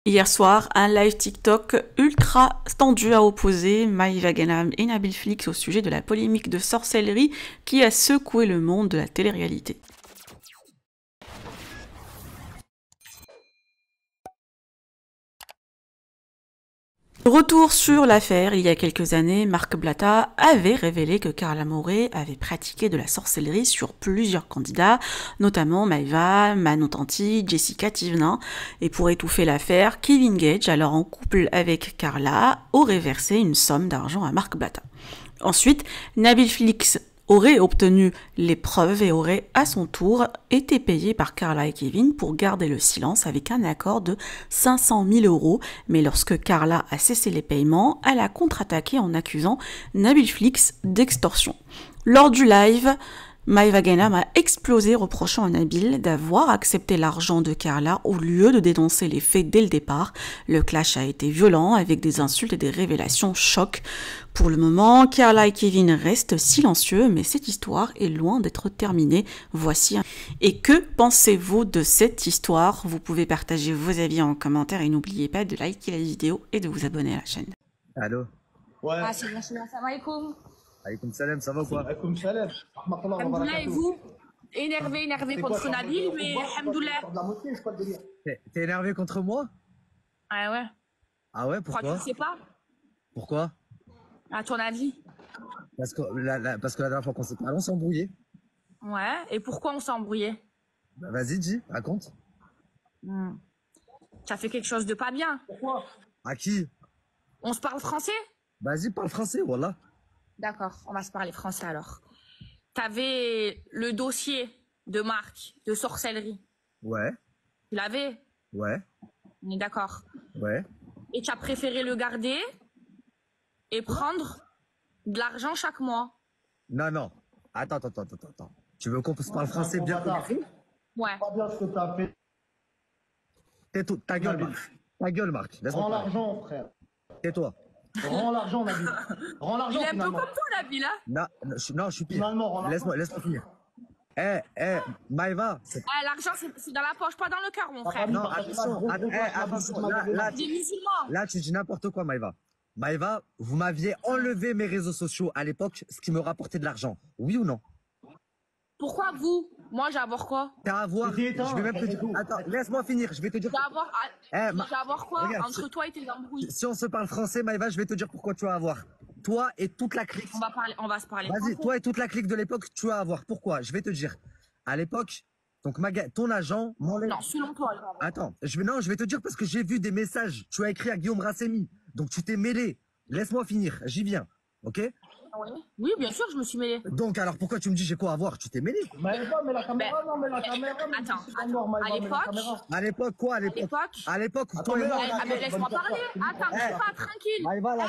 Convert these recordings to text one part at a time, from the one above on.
Hier soir, un live TikTok ultra tendu à opposer Maïva Ganam et Nabil Flix au sujet de la polémique de sorcellerie qui a secoué le monde de la télé-réalité. Retour sur l'affaire, il y a quelques années, Marc Blatta avait révélé que Carla Morey avait pratiqué de la sorcellerie sur plusieurs candidats, notamment Maïva, Manon Tanti, Jessica Thivenin. Et pour étouffer l'affaire, Kevin Gage, alors en couple avec Carla, aurait versé une somme d'argent à Marc Blatta. Ensuite, Nabil Flix aurait obtenu les preuves et aurait à son tour été payé par Carla et Kevin pour garder le silence avec un accord de 500 000 €. Mais lorsque Carla a cessé les paiements, elle a contre-attaqué en accusant Nabil Flix d'extorsion. Lors du live, Maïva Ganam a explosé reprochant à Nabil d'avoir accepté l'argent de Carla au lieu de dénoncer les faits dès le départ. Le clash a été violent avec des insultes et des révélations chocs. Pour le moment, Carla et Kevin restent silencieux, mais cette histoire est loin d'être terminée. Voici un... Et que pensez-vous de cette histoire? Vous pouvez partager vos avis en commentaire et n'oubliez pas de liker la vidéo et de vous abonner à la chaîne. Allô? Ouais. Ah, c'est bien, salam alaikum. Alaykoum salam, ça va ou quoi? Alaykoum salam. Alhamdoulilah, et vous? Énervé contre Nabil, mais alhamdoulilah. T'es énervé contre moi? Ah ouais. Ah ouais, Pourquoi pourquoi? tu sais pas? Pourquoi? À ton avis? Parce que parce que la dernière fois qu'on s'est parlé, on s'est embrouillé. Ouais. Et pourquoi on s'est embrouillé? Bah, vas-y, dis, raconte. Ça fait quelque chose de pas bien. Pourquoi? À qui? On se parle français? Vas-y, parle français, voilà. D'accord, on va se parler français alors. T'avais le dossier de Marc de sorcellerie. Ouais, Tu l'avais? ouais, On est d'accord. ouais. Et tu as préféré le garder et prendre de l'argent chaque mois. Non, non. Attends. Tu veux qu'on se parle français bien compris? Ouais. Pas bien ce que t'as fait. Ta gueule, Marc. Ta gueule, Marc. Laisse-moi Rends parler. l'argent, frère. Tais-toi. Rends l'argent, Nabil. Rends Il l'argent, est un peu finalement. comme toi, Nabil, hein? Non, je suis pire. Finalement, rends l'argent. Laisse-moi finir. Maïva. Ah, l'argent, c'est dans la poche, pas dans le cœur, mon frère. Non, attention. Attention. Là, Des musulmans. Là, tu dis n'importe quoi, Maïva. Maïva, vous m'aviez enlevé mes réseaux sociaux à l'époque, ce qui me rapportait de l'argent. Oui ou non? Pourquoi vous? Moi, j'ai à voir quoi? T'as à voir. C'était éteint, Je vais même te dire. c'est tout. Attends, laisse-moi finir. Je vais te dire. J'ai à voir, j'ai à voir quoi regarde, entre toi et tes embrouilles? Si on se parle français, Maïva, je vais te dire pourquoi tu as à voir. Toi et toute la clique. On va se parler Vas-y, français. toi et toute la clique de l'époque, tu as à voir. Pourquoi? Je vais te dire. À l'époque, donc ton agent m'enlève. Non, selon toi. je vais avoir. Attends, je vais te dire parce que j'ai vu des messages. Tu as écrit à Guillaume Rassemi. Donc tu t'es mêlé. Laisse-moi finir. J'y viens. Ok? Oui, bien sûr, je me suis mêlée. Donc alors pourquoi tu me dis j'ai quoi à voir? Tu t'es mêlé. Maëva, mais la caméra, non, mais la caméra. Attends, c'est pas normal, à Maëva, mais la l'époque- caméra. À l'époque, quoi? À l'époque, à l'époque, toi et moi, Ah, mais laisse-moi parler. Attends, bouge pas, tranquille. Maëva, là,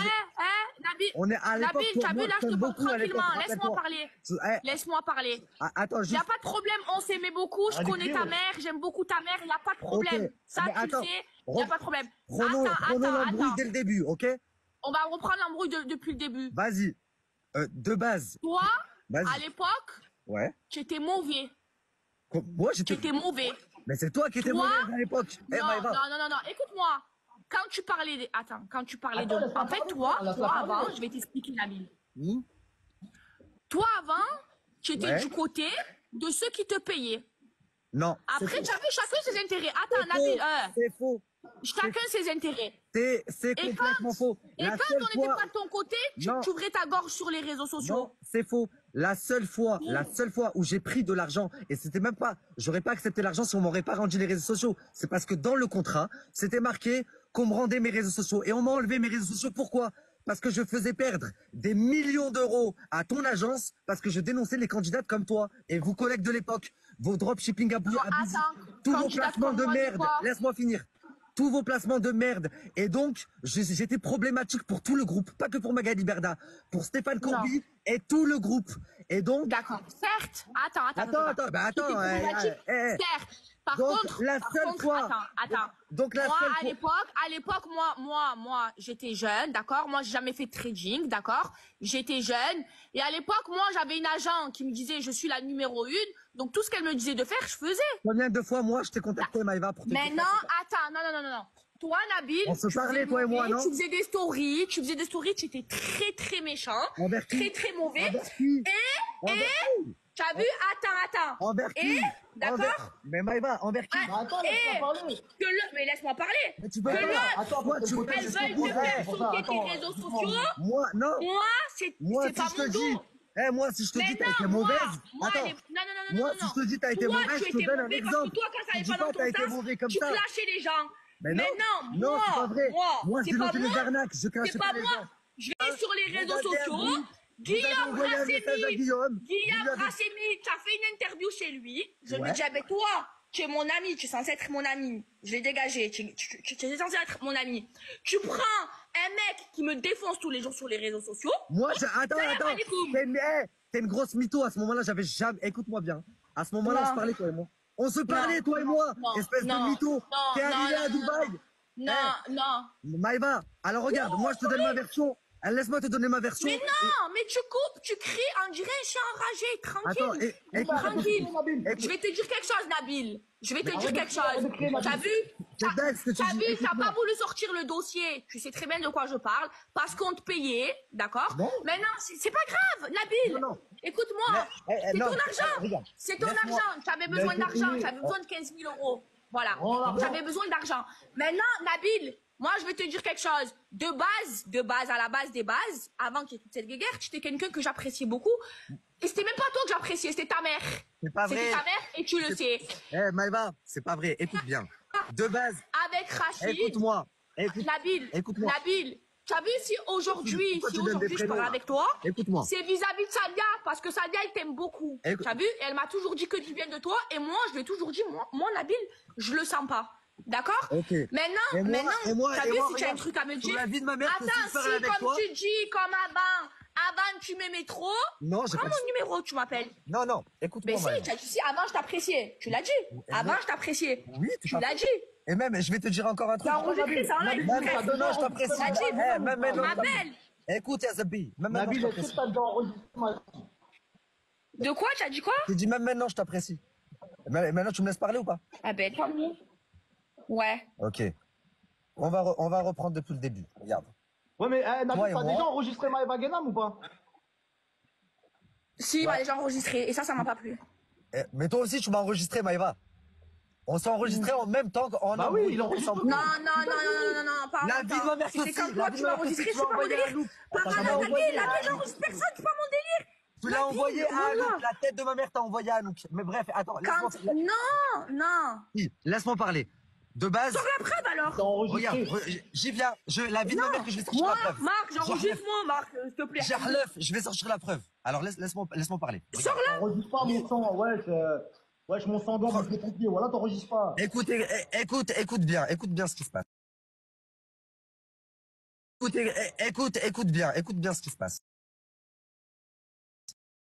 Nabil, on est à l'époque. Nabil, t'as vu, là, je te parle tranquillement. Laisse-moi parler. Eh, Laisse-moi parler. attends, Il n'y juste. a pas de problème, on s'aimait beaucoup, je connais ta mère, j'aime beaucoup ta mère, il n'y a pas de problème. Ok, Ça, mais tu le attends, sais, il n'y a pas de problème. Prenons l'embrouille dès le début, ok? On va reprendre l'embrouille depuis le début. Vas-y. De base. Toi, Vas-y. à l'époque, Ouais. tu étais mauvais. Moi, Tu j'étais. étais mauvais. Mais c'est toi qui étais Toi mauvais à l'époque. Eh, Non, Maëva. non, écoute-moi. Quand tu parlais de... Attends, quand tu parlais de... Attends, laisse-la En fait, parler, toi laisse-la parler. avant, je vais t'expliquer, Nabil. Hmm? Toi, avant, tu étais Ouais. du côté de ceux qui te payaient. Non. Après, tu avais chacun ses intérêts. Attends, Nabil, C'est faux. chacun ses intérêts. C'est Et complètement faux. Et La quand seule on n'était fois. pas de ton côté, Non. tu ouvrais ta gorge sur les réseaux sociaux. Non, c'est faux. La seule fois où j'ai pris de l'argent, et c'était même pas, j'aurais pas accepté l'argent si on m'aurait pas rendu les réseaux sociaux. C'est parce que dans le contrat, c'était marqué qu'on me rendait mes réseaux sociaux. Et on m'a enlevé mes réseaux sociaux. Pourquoi? Parce que je faisais perdre des millions d'euros à ton agence, parce que je dénonçais les candidates comme toi et vous collègues de l'époque, vos dropshipping abusifs, attends, tous vos candidates placements comme de moi, c'est merde. quoi? Laisse-moi finir. Tous vos placements de merde. Et donc, j'étais problématique pour tout le groupe, pas que pour Magali Berda, pour Stéphane Corby et tout le groupe. Et donc, D'accord. Certes. Attends. Attends, C'était problématique. Certes. Par Donc, contre, la seule fois. Attends. Donc, la Moi, seule à fois. l'époque, moi, j'étais jeune, d'accord? Moi, j'ai jamais fait de trading, d'accord? J'étais jeune. Et à l'époque, moi, j'avais une agent qui me disait, je suis la numéro 1. Donc, tout ce qu'elle me disait de faire, je faisais. Combien de fois, moi, je t'ai contacté, Maëva, pour te Mais dire non, ça? attends, non. toi, Nabil, On se tu parlait, faisais toi et moi, mauvais, non? tu faisais des stories, tu étais très très méchant, Envers qui? très très mauvais. Envers qui? Envers qui? Tu as vu? Attends. Envers qui? D'accord? Mais Maïva, envers qui? Mais attends, laisse-moi parler. Mais laisse-moi parler. Mais tu peux Que pas. l'autre, Attends, Toi, parce tu que peux elles c'est veulent pour te ça, faire pour ça, sauter attends, tes réseaux dis-moi. sociaux. Moi, non. Moi, c'est Moi, pas si je mon te dis, dos. moi, si je te Mais dis, t'as non, été moi, mauvaise. moi, Attends. non. Moi, si je te dis, t'as été Toi, mauvaise, tu je te étais donne un mauvais parce que exemple. toi, quand ça Tu allait dis pas pas, dans t'as ton été sens, mauvais comme tu ça. clashais les gens. Mais non, non, c'est pas vrai. Moi, c'est j'ai pas lancé les moi. arnaques, je clashais C'est pas pas les moi. gens. Je vais sur les réseaux Vous avez sociaux. vous avez Guillaume envoyé un message à Rassemi, Guillaume. Vous lui Guillaume avez- Rassemi, tu as fait une interview chez lui. Je lui Ouais. ai dit, ah ben toi, tu es mon ami, tu es censé être mon ami. Je l'ai dégagé, tu es censé être mon ami. Tu prends un mec qui me défonce tous les jours sur les réseaux sociaux. Moi, attends. Salam alaikum. T'es une grosse mytho. À ce moment-là, j'avais jamais. Écoute-moi bien. À ce moment-là, on Non. se parlait, toi et moi. On se parlait, toi et moi. Non. Espèce Non. de mytho. Non. T'es arrivé Non. à Dubaï. Non. Maïva, alors regarde, moi, je te donne ma version. Laisse-moi te donner ma version. Mais non, mais tu coupes, tu cries, on dirait un chien enragé, Attends, tranquille. écoute, Tranquille. écoute. Je vais te dire quelque chose, Nabil. Je vais te dire quelque chose. Nabil. T'as vu? C'est dingue ce que tu T'as dis. vu, t'as Écoute-moi. pas voulu sortir le dossier. Tu sais très bien de quoi je parle. Parce qu'on te payait, d'accord? Bon. Maintenant, c'est pas grave, Nabil. Non. Écoute-moi. C'est non, ton argent. regarde. C'est ton Laisse-moi. argent. Tu avais besoin Laisse-moi d'argent. finir. Tu avais besoin de 15 000 euros. Voilà. Oh, l'argent. Tu avais besoin d'argent. Maintenant, Nabil, moi, je vais te dire quelque chose. De base, à la base des bases, avant qu'il y ait toute cette guéguerre, tu étais quelqu'un que j'appréciais beaucoup. Et c'était même pas toi que j'appréciais, c'était ta mère. C'est pas vrai. C'était ta mère et tu le sais. Maïva, c'est pas vrai. Écoute bien. De base, Avec Rachid. écoute-moi. Nabil, Écoute-moi. Nabil, tu as vu si aujourd'hui, Pourquoi tu donnes des je prénoms, parle là avec toi, Écoute-moi. c'est vis-à-vis de Sadia, parce que Sadia, elle t'aime beaucoup. Écoute- Tu as vu? Et elle m'a toujours dit que du bien de toi, et moi, je lui ai toujours dit, moi, Nabil, je le sens pas. D'accord? Ok. Maintenant, Et moi, t'as et vu moi, si tu as un regarde, truc à me sur dire? la vie de ma mère, que si je Attends, parle avec si, toi- comme tu dis, comme avant tu m'aimais trop, Non, j'ai prends pas mon dit- numéro, tu m'appelles. Non, écoute-moi. Mais si, Maïva. tu as dit, si, avant je t'appréciais. Tu l'as dit. Avant je t'appréciais. Oui, Tu l'as dit. Et même, je vais te dire encore un truc. T'as enregistré ça en live. Même maintenant, je t'apprécie. T'as dit, Même maintenant, m'appelle. écoute, Yazabi, même maintenant, Nabil, je est-ce que t'apprécie. t'as déjà enregistré ma... De quoi? Tu as dit quoi? Je te dis, même maintenant, je t'apprécie. Maintenant, tu me laisses parler ou pas? Ah ben, tant mieux. Ouais. Ok. On va reprendre depuis le début. Regarde. Ouais, mais Toi et Nabil, t'as moi. déjà enregistré Maëva Guénam ou pas? Si, il m'a déjà enregistré. Et ça m'a pas plu. Mais toi aussi, tu m'as enregistré, Maëva. On s'est enregistré en même temps qu'en Bah oui, il enregistre. Non, pas en La même vie de temps. ma mère, Si c'est aussi, comme la toi, vie tu de ma m'as mère, enregistré, tu c'est l'as pas mon envoyé à délire. Anouk. Pas T'as jamais mal, envoyé la à vie, j'enregistre personne, c'est pas mon délire. Tu l'as envoyé à Anouk. La tête de ma mère t'a envoyé à Anouk. Mais bref, attends, Non. laisse-moi parler. De base, Sors la preuve alors. T'as enregistré. regarde, j'y viens. La vie de ma mère que je vais sortir Moi, la preuve. Marc, j'enregistre moi, Marc, s'il te plaît. J'ai relève, je vais sortir la preuve. Alors laisse-moi parler. Sors là. T'enregistres pas mon sang, wesh, mon sang d'homme, je l'ai coupé, voilà, t'enregistres pas. Écoute bien ce qui se passe. Écoute bien ce qui se passe.